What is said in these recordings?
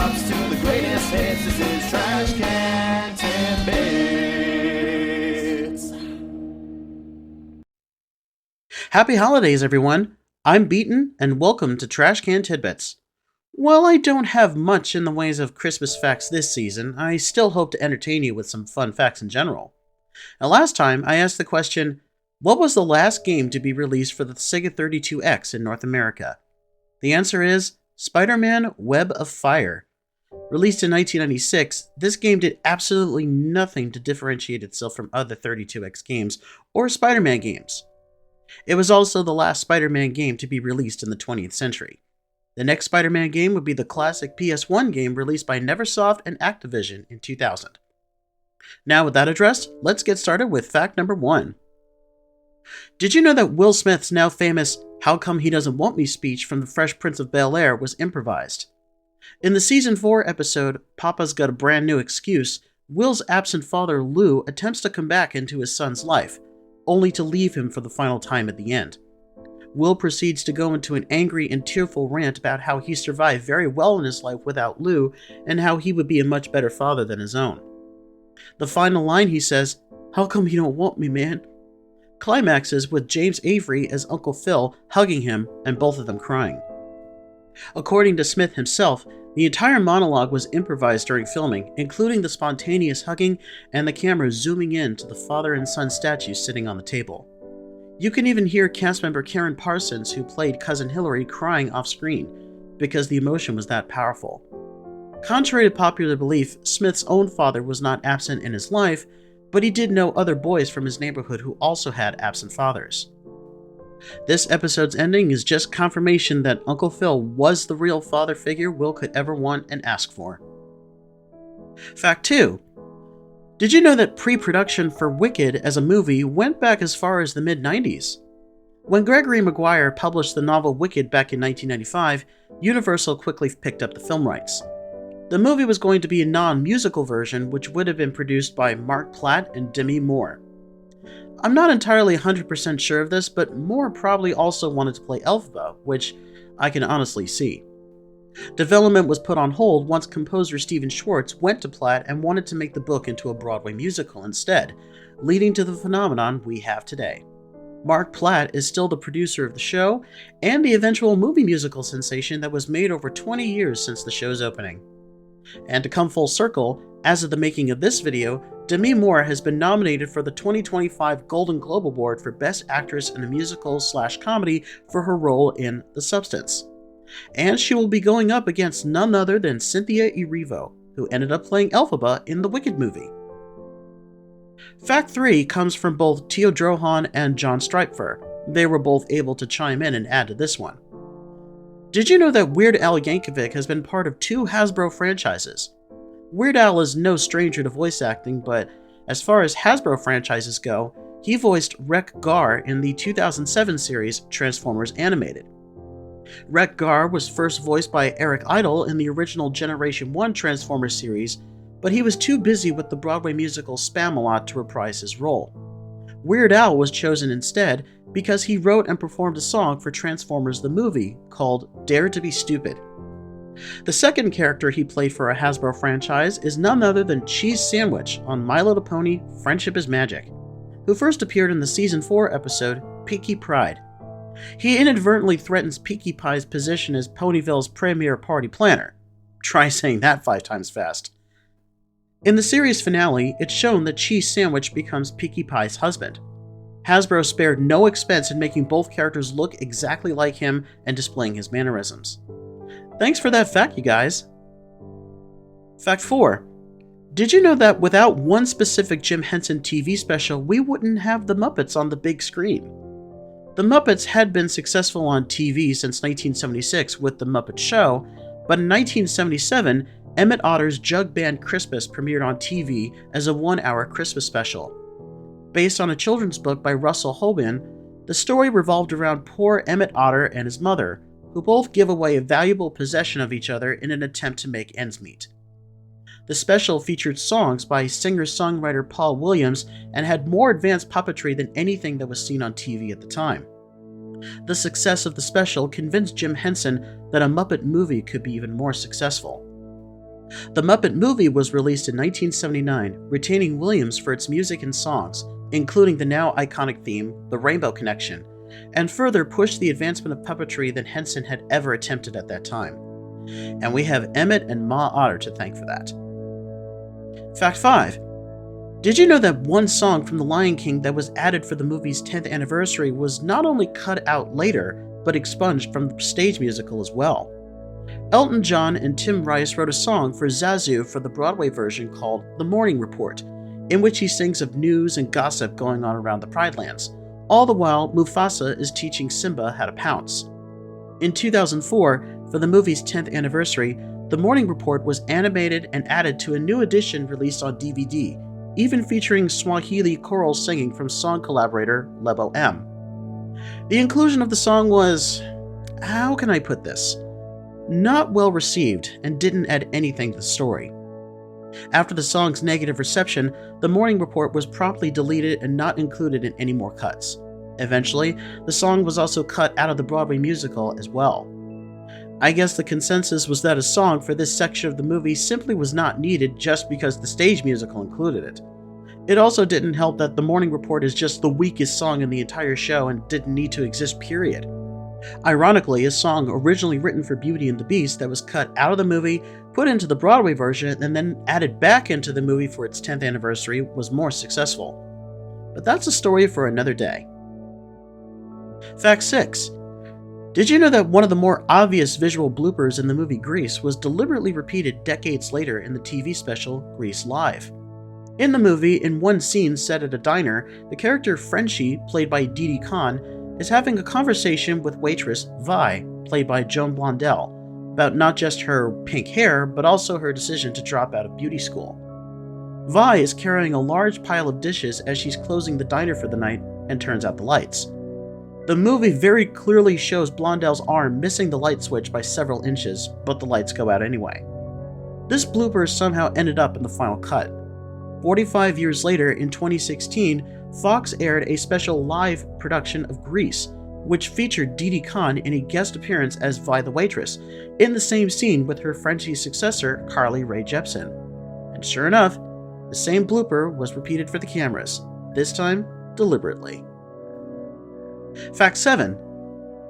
drops to the greatest hits. This is Trash Can Tidbits. Happy holidays, everyone! I'm Beaton, and welcome to Trash Can Tidbits. While I don't have much in the ways of Christmas facts this season, I still hope to entertain you with some fun facts in general. Now, last time I asked the question, what was the last game to be released for the Sega 32X in North America? The answer is Spider-Man Web of Fire. Released in 1996, this game did absolutely nothing to differentiate itself from other 32X games or Spider-Man games. It was also the last Spider-Man game to be released in the 20th century. The next Spider-Man game would be the classic PS1 game released by Neversoft and Activision in 2000. Now with that addressed, let's get started with fact number 1. Did you know that Will Smith's now famous "How Come He Doesn't Want Me" speech from The Fresh Prince of Bel-Air was improvised? In the Season 4 episode, Papa's Got a Brand New Excuse, Will's absent father Lou attempts to come back into his son's life, only to leave him for the final time at the end. Will proceeds to go into an angry and tearful rant about how he survived very well in his life without Lou, and how he would be a much better father than his own. The final line he says, "How come you don't want me, man?" climaxes with James Avery as Uncle Phil hugging him and both of them crying. According to Smith himself, the entire monologue was improvised during filming, including the spontaneous hugging and the camera zooming in to the father and son statues sitting on the table. You can even hear cast member Karen Parsons, who played Cousin Hillary, crying off screen because the emotion was that powerful. Contrary to popular belief, Smith's own father was not absent in his life, but he did know other boys from his neighborhood who also had absent fathers. This episode's ending is just confirmation that Uncle Phil was the real father figure Will could ever want and ask for. Fact 2. Did you know that pre-production for Wicked as a movie went back as far as the mid-90s? When Gregory Maguire published the novel Wicked back in 1995, Universal quickly picked up the film rights. The movie was going to be a non-musical version, which would have been produced by Mark Platt and Demi Moore. I'm not entirely 100% sure of this, but Moore probably also wanted to play Elphaba, which I can honestly see. Development was put on hold once composer Stephen Schwartz went to Platt and wanted to make the book into a Broadway musical instead, leading to the phenomenon we have today. Mark Platt is still the producer of the show, and the eventual movie musical sensation that was made over 20 years since the show's opening. And to come full circle, as of the making of this video, Demi Moore has been nominated for the 2025 Golden Globe Award for Best Actress in a Musical/Comedy for her role in The Substance. And she will be going up against none other than Cynthia Erivo, who ended up playing Elphaba in the Wicked movie. Fact 3 comes from both Teo Drohan and John Streitfer. They were both able to chime in and add to this one. Did you know that Weird Al Yankovic has been part of 2 Hasbro franchises? Weird Al is no stranger to voice acting, but as far as Hasbro franchises go, he voiced Wreck-Gar in the 2007 series Transformers Animated. Wreck-Gar was first voiced by Eric Idle in the original Generation 1 Transformers series, but he was too busy with the Broadway musical Spamalot to reprise his role. Weird Al was chosen instead because he wrote and performed a song for Transformers the movie called Dare to Be Stupid. The second character he played for a Hasbro franchise is none other than Cheese Sandwich on My Little Pony: Friendship is Magic, who first appeared in the Season 4 episode Pinkie Pride. He inadvertently threatens Pinkie Pie's position as Ponyville's premier party planner. Try saying that 5 times fast. In the series finale, it's shown that Cheese Sandwich becomes Pinkie Pie's husband. Hasbro spared no expense in making both characters look exactly like him and displaying his mannerisms. Thanks for that fact, you guys. Fact 4. Did you know that without one specific Jim Henson TV special, we wouldn't have the Muppets on the big screen? The Muppets had been successful on TV since 1976 with The Muppet Show, but in 1977, Emmett Otter's Jug Band Christmas premiered on TV as a 1-hour Christmas special. Based on a children's book by Russell Hoban, the story revolved around poor Emmett Otter and his mother, who both give away a valuable possession of each other in an attempt to make ends meet. The special featured songs by singer-songwriter Paul Williams and had more advanced puppetry than anything that was seen on TV at the time. The success of the special convinced Jim Henson that a Muppet movie could be even more successful. The Muppet movie was released in 1979, retaining Williams for its music and songs, including the now iconic theme, The Rainbow Connection, and further pushed the advancement of puppetry than Henson had ever attempted at that time. And we have Emmett and Ma Otter to thank for that. Fact 5. Did you know that one song from The Lion King that was added for the movie's 10th anniversary was not only cut out later, but expunged from the stage musical as well? Elton John and Tim Rice wrote a song for Zazu for the Broadway version called The Morning Report, in which he sings of news and gossip going on around the Pride Lands, all the while Mufasa is teaching Simba how to pounce. In 2004, for the movie's 10th anniversary, The Morning Report was animated and added to a new edition released on DVD, even featuring Swahili choral singing from song collaborator Lebo M. The inclusion of the song was, how can I put this, not well received and didn't add anything to the story. After the song's negative reception, The Morning Report was promptly deleted and not included in any more cuts. Eventually, the song was also cut out of the Broadway musical as well. I guess the consensus was that a song for this section of the movie simply was not needed just because the stage musical included it. It also didn't help that The Morning Report is just the weakest song in the entire show and didn't need to exist, period. Ironically, a song originally written for Beauty and the Beast that was cut out of the movie, put into the Broadway version, and then added back into the movie for its 10th anniversary was more successful. But that's a story for another day. Fact 6. Did you know that one of the more obvious visual bloopers in the movie Grease was deliberately repeated decades later in the TV special Grease Live? In the movie, in one scene set at a diner, the character Frenchie, played by Didi Khan, is having a conversation with waitress Vi, played by Joan Blondell, about not just her pink hair, but also her decision to drop out of beauty school. Vi is carrying a large pile of dishes as she's closing the diner for the night and turns out the lights. The movie very clearly shows Blondell's arm missing the light switch by several inches, but the lights go out anyway. This blooper somehow ended up in the final cut. 45 years later, in 2016, Fox aired a special live production of Grease, which featured Didi Khan in a guest appearance as Vi the waitress, in the same scene with her Frenchie successor, Carly Rae Jepsen. And sure enough, the same blooper was repeated for the cameras, this time deliberately. Fact 7.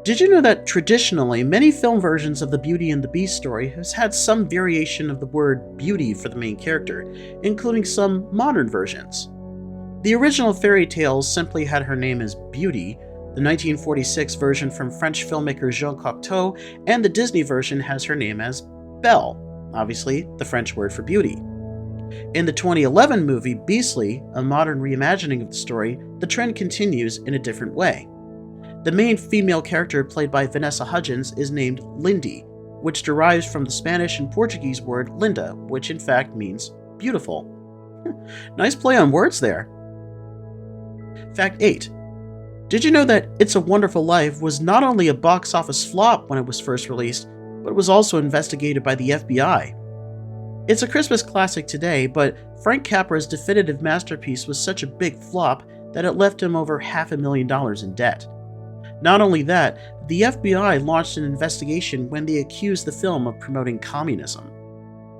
Did you know that traditionally, many film versions of the Beauty and the Beast story has had some variation of the word beauty for the main character, including some modern versions? The original fairy tales simply had her name as Beauty, the 1946 version from French filmmaker Jean Cocteau, and the Disney version has her name as Belle, obviously the French word for beauty. In the 2011 movie Beastly, a modern reimagining of the story, the trend continues in a different way. The main female character, played by Vanessa Hudgens, is named Lindy, which derives from the Spanish and Portuguese word linda, which in fact means beautiful. Nice play on words there. Fact 8. Did you know that It's a Wonderful Life was not only a box office flop when it was first released, but was also investigated by the FBI? It's a Christmas classic today, but Frank Capra's definitive masterpiece was such a big flop that it left him over $500,000 in debt. Not only that, the FBI launched an investigation when they accused the film of promoting communism.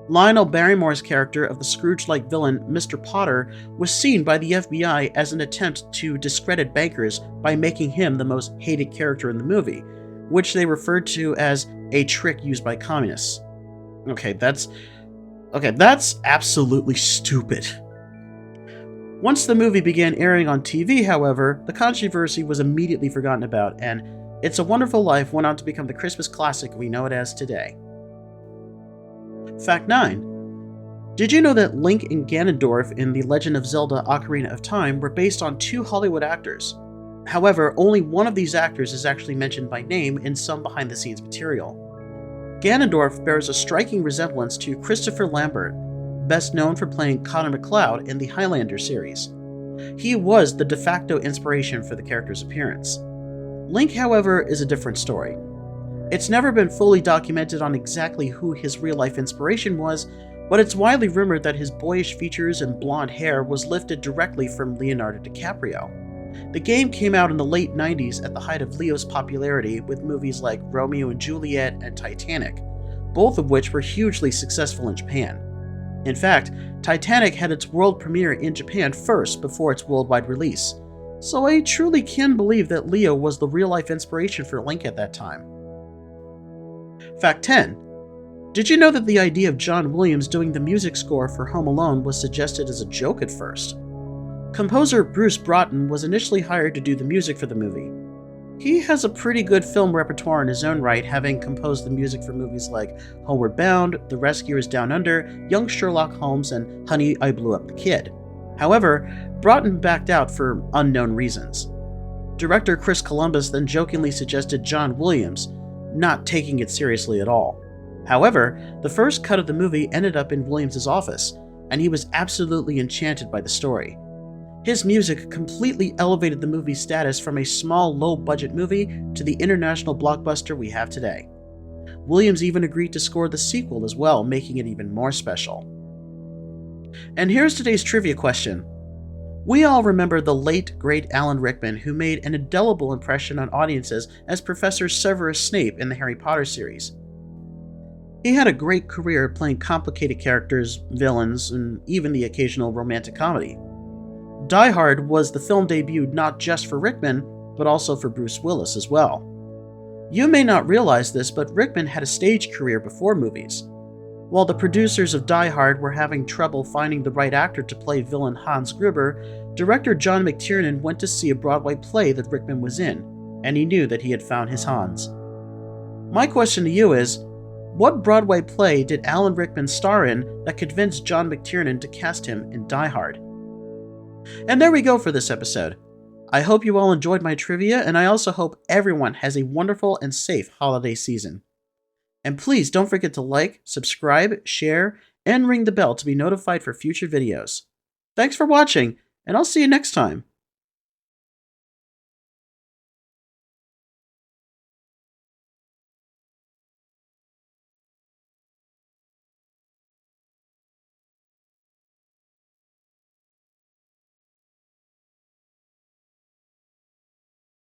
Lionel Barrymore's character of the Scrooge-like villain Mr. Potter was seen by the FBI as an attempt to discredit bankers by making him the most hated character in the movie, which they referred to as a trick used by communists. Okay, that's absolutely stupid. Once the movie began airing on TV, however, the controversy was immediately forgotten about, and It's a Wonderful Life went on to become the Christmas classic we know it as today. Fact 9. Did you know that Link and Ganondorf in The Legend of Zelda: Ocarina of Time were based on two Hollywood actors? However, only one of these actors is actually mentioned by name in some behind-the-scenes material. Ganondorf bears a striking resemblance to Christopher Lambert, best known for playing Connor McLeod in the Highlander series. He was the de facto inspiration for the character's appearance. Link, however, is a different story. It's never been fully documented on exactly who his real-life inspiration was, but it's widely rumored that his boyish features and blonde hair was lifted directly from Leonardo DiCaprio. The game came out in the late 90s at the height of Leo's popularity with movies like Romeo and Juliet and Titanic, both of which were hugely successful in Japan. In fact, Titanic had its world premiere in Japan first before its worldwide release, so I truly can believe that Leo was the real-life inspiration for Link at that time. Fact 10. Did you know that the idea of John Williams doing the music score for Home Alone was suggested as a joke at first? Composer Bruce Broughton was initially hired to do the music for the movie. He has a pretty good film repertoire in his own right, having composed the music for movies like Homeward Bound, The Rescuers Down Under, Young Sherlock Holmes, and Honey, I Blew Up the Kid. However, Broughton backed out for unknown reasons. Director Chris Columbus then jokingly suggested John Williams, not taking it seriously at all. However, the first cut of the movie ended up in Williams' office, and he was absolutely enchanted by the story. His music completely elevated the movie's status from a small, low-budget movie to the international blockbuster we have today. Williams even agreed to score the sequel as well, making it even more special. And here's today's trivia question. We all remember the late, great Alan Rickman, who made an indelible impression on audiences as Professor Severus Snape in the Harry Potter series. He had a great career playing complicated characters, villains, and even the occasional romantic comedy. Die Hard was the film debut not just for Rickman, but also for Bruce Willis as well. You may not realize this, but Rickman had a stage career before movies. While the producers of Die Hard were having trouble finding the right actor to play villain Hans Gruber, director John McTiernan went to see a Broadway play that Rickman was in, and he knew that he had found his Hans. My question to you is, what Broadway play did Alan Rickman star in that convinced John McTiernan to cast him in Die Hard? And there we go for this episode. I hope you all enjoyed my trivia, and I also hope everyone has a wonderful and safe holiday season. And please don't forget to like, subscribe, share, and ring the bell to be notified for future videos. Thanks for watching, and I'll see you next time.